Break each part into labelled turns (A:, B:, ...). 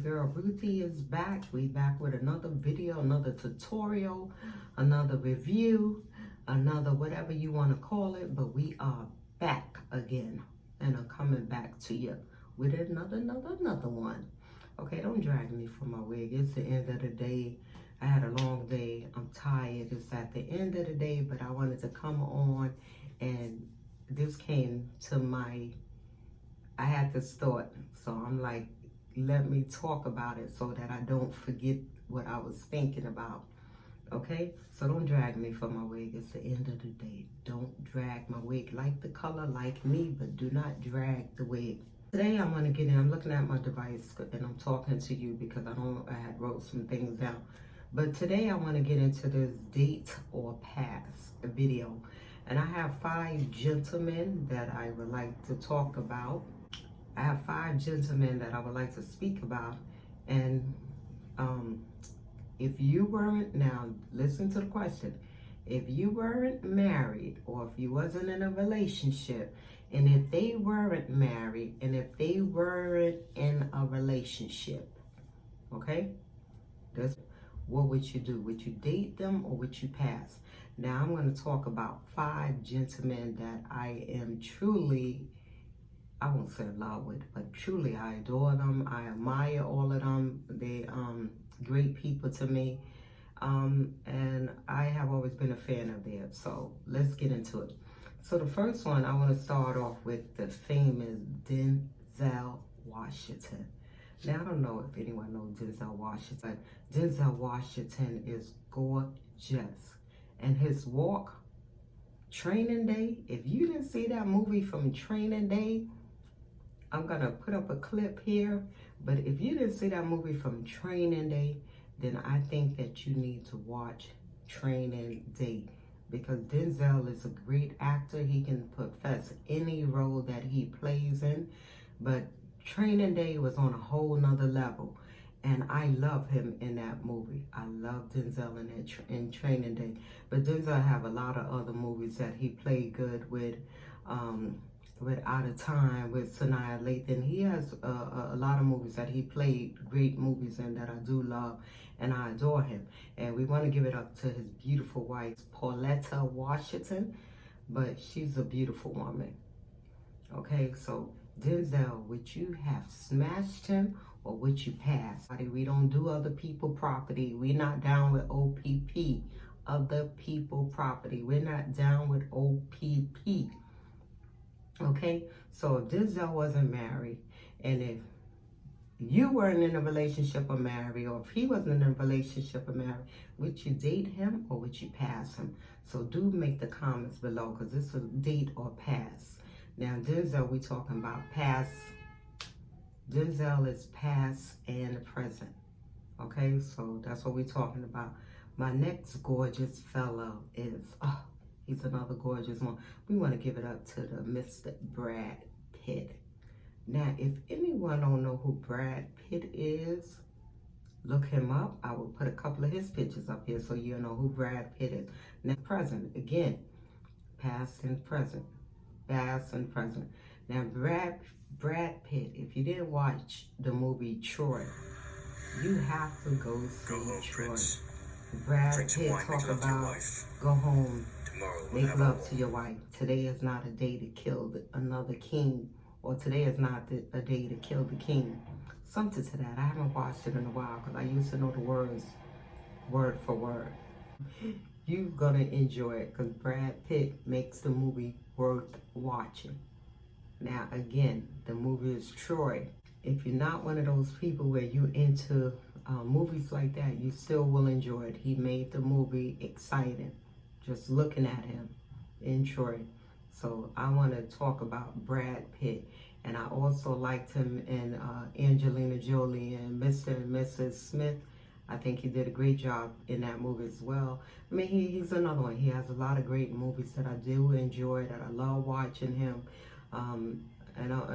A: girl Ruthie is back. We back with another video, another tutorial, another review, another whatever you want to call it. But we are back again, and I'm coming back to you with another one. Okay, don't drag me for my wig. It's the end of the day. I had a long day. I'm tired. It's at the end of the day, but I wanted to come on, and this came to I had this thought, so I'm like, let me talk about it so that I don't forget what I was thinking about. Okay, so don't drag me for my wig. It's the end of the day. Don't drag my wig. Like the color, like me, but do not drag the wig. Today I'm gonna get in. I'm looking at my device and I'm talking to you because I had wrote some things down. But today I want to get into this date or pass video, and I have 5 gentlemen that I would like to talk about. I have 5 gentlemen that I would like to speak about, and if you weren't, now listen to the question, if you weren't married or if you wasn't in a relationship, and if they weren't married and if they weren't in a relationship, okay, what would you do? Would you date them or would you pass? Now I'm going to talk about 5 gentlemen that I am truly, I won't say in love with, but truly I adore them. I admire all of them. They great people to me. And I have always been a fan of theirs. So let's get into it. So the first one, I want to start off with the famous Denzel Washington. Now, I don't know if anyone knows Denzel Washington. Denzel Washington is gorgeous. And his walk, Training Day, if you didn't see that movie from Training Day, I'm going to put up a clip here. But if you didn't see that movie from Training Day, then I think that you need to watch Training Day. Because Denzel is a great actor. He can profess any role that he plays in. But Training Day was on a whole nother level, and I love him in that movie. I love Denzel in Training Day. But Denzel have a lot of other movies that he played good with Out of Time, with Sanaa Lathan. He has a lot of movies that he played great movies in that I do love, and I adore him. And we want to give it up to his beautiful wife, Pauletta Washington, but she's a beautiful woman. Okay, so Denzel, would you have smashed him or would you pass? We don't do other people property. We're not down with OPP, other people property. We're not down with OPP. Okay, so if Denzel wasn't married, and if you weren't in a relationship or married, or if he wasn't in a relationship or married, would you date him or would you pass him? So do make the comments below, because this is a date or pass. Now, Denzel, we talking about past. Denzel is past and present. Okay, so that's what we're talking about. My next gorgeous fellow is, he's another gorgeous one. We want to give it up to the Mr. Brad Pitt. Now, if anyone don't know who Brad Pitt is, look him up. I will put a couple of his pictures up here so you know who Brad Pitt is. Now, present, again, past and present. Past and present. Now, Brad Pitt, if you didn't watch the movie Troy, you have to go see Troy. Brad Pitt talk about go home, make love to your wife. Today is not a day to kill another king, or today is not a day to kill the king. Something to that. I haven't watched it in a while because I used to know the words word for word. You're going to enjoy it because Brad Pitt makes the movie worth watching. Now, again, the movie is Troy. If you're not one of those people where you're into movies like that, you still will enjoy it. He made the movie exciting, just looking at him in Troy. So I want to talk about Brad Pitt. And I also liked him in Angelina Jolie and Mr. and Mrs. Smith. I think he did a great job in that movie as well. I mean, he's another one. He has a lot of great movies that I do enjoy, that I love watching him. And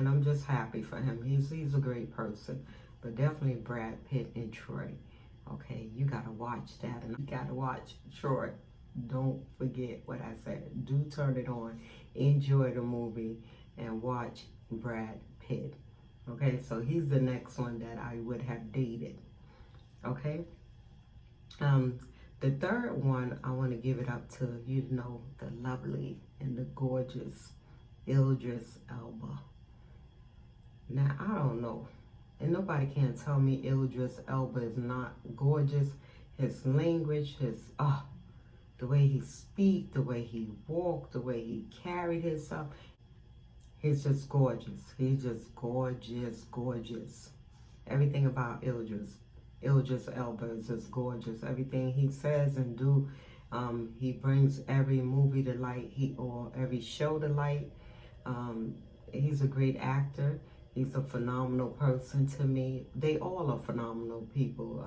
A: I'm just happy for him. He's a great person. But definitely Brad Pitt in Troy. Okay, you got to watch that. And you got to watch Troy. Don't forget what I said. Do turn it on. Enjoy the movie and watch Brad Pitt. Okay, so he's the next one that I would have dated. Okay. The third one, I want to give it up to, the lovely and the gorgeous Idris Elba. Now, I don't know. And nobody can tell me Idris Elba is not gorgeous. His language, the way he speak, the way he walked, the way he carried himself. He's just gorgeous. He's just gorgeous, gorgeous. Everything about Idris Elba is just gorgeous. Everything he says and do, he brings every movie to light, or every show to light. He's a great actor. He's a phenomenal person to me. They all are phenomenal people,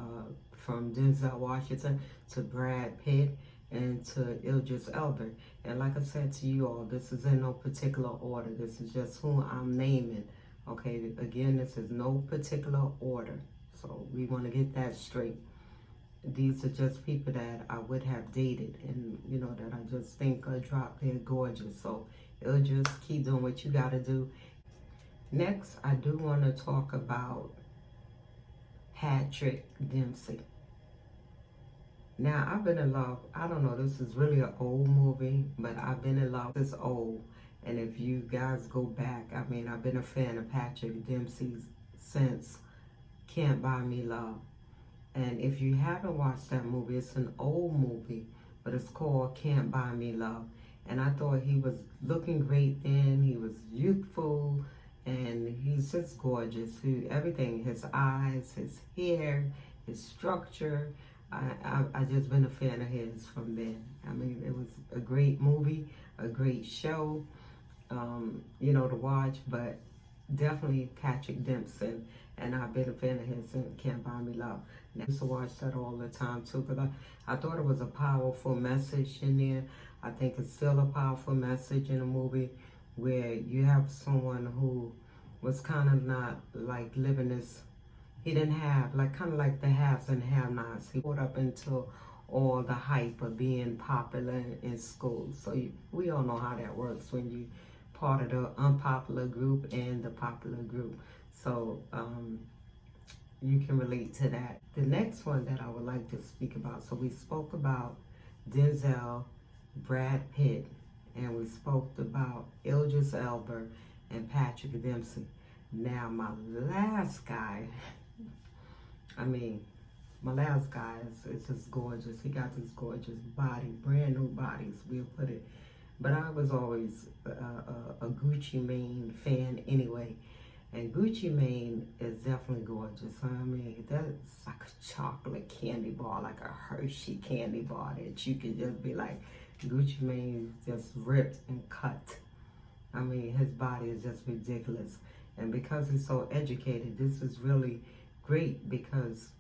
A: from Denzel Washington to Brad Pitt and to Idris Elba. And like I said to you all, this is in no particular order. This is just who I'm naming. Okay, again, this is no particular order. So we want to get that straight. These are just people that I would have dated, and that I just think are drop dead gorgeous. So it'll just keep doing what you got to do. Next, I do want to talk about Patrick Dempsey. Now, I've been in love. I don't know, this is really an old movie, but I've been in love. It's old. And if you guys go back, I've been a fan of Patrick Dempsey since Can't Buy Me Love. And if you haven't watched that movie, it's an old movie, but it's called Can't Buy Me Love. And I thought he was looking great then. He was youthful, and he's just gorgeous. Everything, his eyes, his hair, his structure. I just been a fan of his from then. It was a great movie, a great show, to watch, but definitely Patrick Dempsey, and I've been a fan of his in Can't Buy Me Love. I used to watch that all the time too, because I thought it was a powerful message in there. I think it's still a powerful message in a movie where you have someone who was kind of not like living this. He didn't have, kind of like the haves and have-nots. He caught up into all the hype of being popular in school. So we all know how that works when you part of the unpopular group and the popular group. So you can relate to that. The next one that I would like to speak about, so we spoke about Denzel, Brad Pitt, and we spoke about Idris Elba and Patrick Dempsey. Now my last guy, my last guy is just gorgeous. He got this gorgeous body, brand new bodies, we'll put it. But I was always a Gucci Mane fan anyway. And Gucci Mane is definitely gorgeous. That's like a chocolate candy bar, like a Hershey candy bar that you could just be like, Gucci Mane just ripped and cut. His body is just ridiculous. And because he's so educated, this is really great because,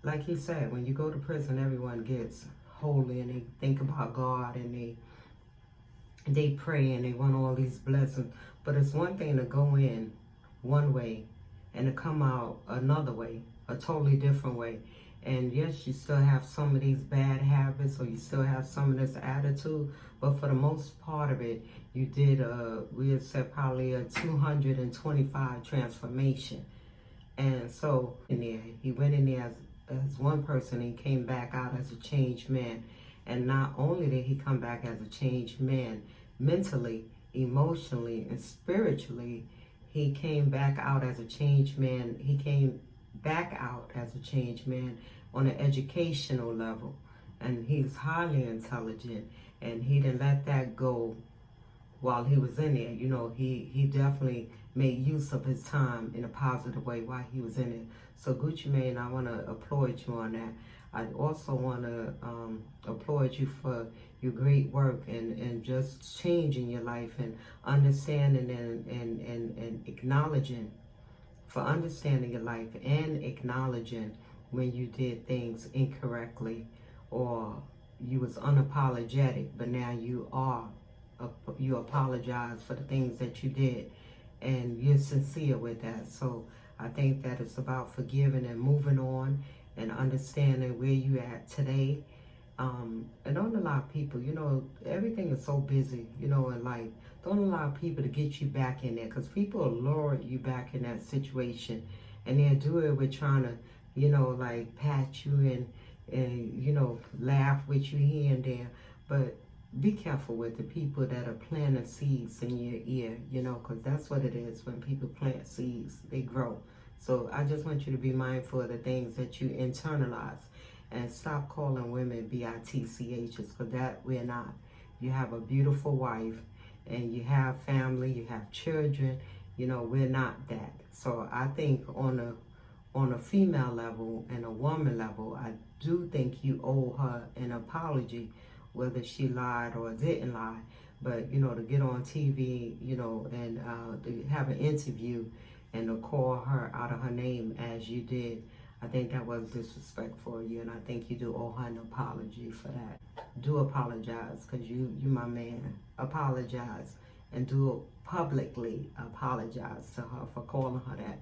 A: like he said, when you go to prison, everyone gets holy and they think about God and they pray and they want all these blessings. But it's one thing to go in one way and to come out another way, a totally different way. And yes, you still have some of these bad habits, or you still have some of this attitude, but for the most part of it, you did we had said probably a 225 transformation. And so in there, he went in there as one person and came back out as a changed man. And not only did he come back as a changed man, mentally, emotionally, and spiritually, he came back out as a changed man. He came back out as a changed man on an educational level. And he's highly intelligent, and he didn't let that go while he was in there. He definitely made use of his time in a positive way while he was in it. So Gucci Mane, I want to applaud you on that. I also want to applaud you for your great work and just changing your life and understanding and acknowledging, for understanding your life and acknowledging when you did things incorrectly or you was unapologetic, but now you apologize for the things that you did and you're sincere with that. So I think that it's about forgiving and moving on and understanding where you at today, And don't allow people, you know, everything is so busy, you know, and like, don't allow people to get you back in there, because people will lure you back in that situation, and they'll do it with trying to, you know, like pat you and you know, laugh with you here and there. But be careful with the people that are planting seeds in your ear, you know, because that's what it is. When people plant seeds, they grow. So I just want you to be mindful of the things that you internalize, and stop calling women bitchs, because that we're not. You have a beautiful wife, and you have family, you have children. You know, we're not that. So I think on a female level and a woman level, I do think you owe her an apology, whether she lied or didn't lie. But, you know, to get on TV, you know, and to have an interview and to call her out of her name as you did, I think that was disrespectful of you, and I think you do owe her an apology for that. Do apologize, because you my man. Apologize, and do publicly apologize to her for calling her that.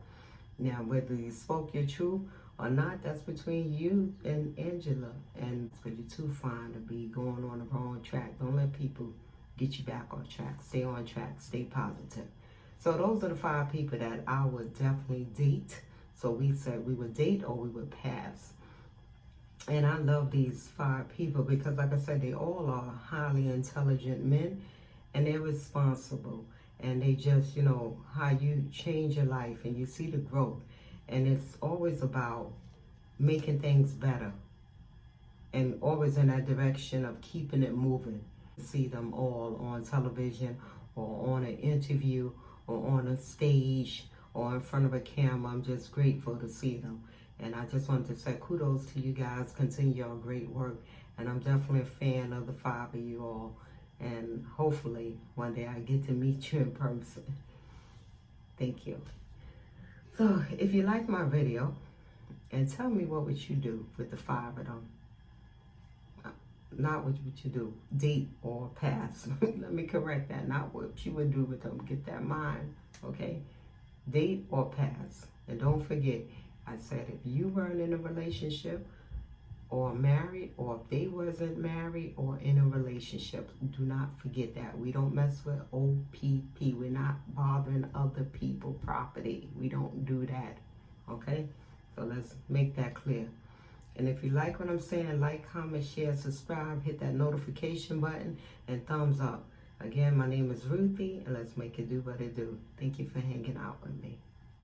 A: Now, whether you spoke your truth or not, that's between you and Angela. And because you're too fine to be going on the wrong track. Don't let people get you back on track. Stay on track. Stay positive. So those are the 5 people that I would definitely date. So we said we would date or we would pass. And I love these 5 people because, like I said, they all are highly intelligent men, and they're responsible. And they just, you know, how you change your life and you see the growth. And it's always about making things better, and always in that direction of keeping it moving. See them all on television or on an interview or on a stage or in front of a camera. I'm just grateful to see them. And I just wanted to say kudos to you guys. Continue your great work. And I'm definitely a fan of the 5 of you all. And hopefully one day I get to meet you in person. Thank you. So if you like my video, and tell me what would you do with the 5 of them. Not what would you do, date or pass. Let me correct that. Not what you would do with them. Get that mind, okay? Date or pass. And don't forget, I said if you weren't in a relationship or married, or if they wasn't married or in a relationship, do not forget that. We don't mess with OPP. We're not bothering other people's property. We don't do that, okay? So let's make that clear. And if you like what I'm saying, like, comment, share, subscribe, hit that notification button, and thumbs up. Again, my name is Ruthie, and let's make it do what it do. Thank you for hanging out with me.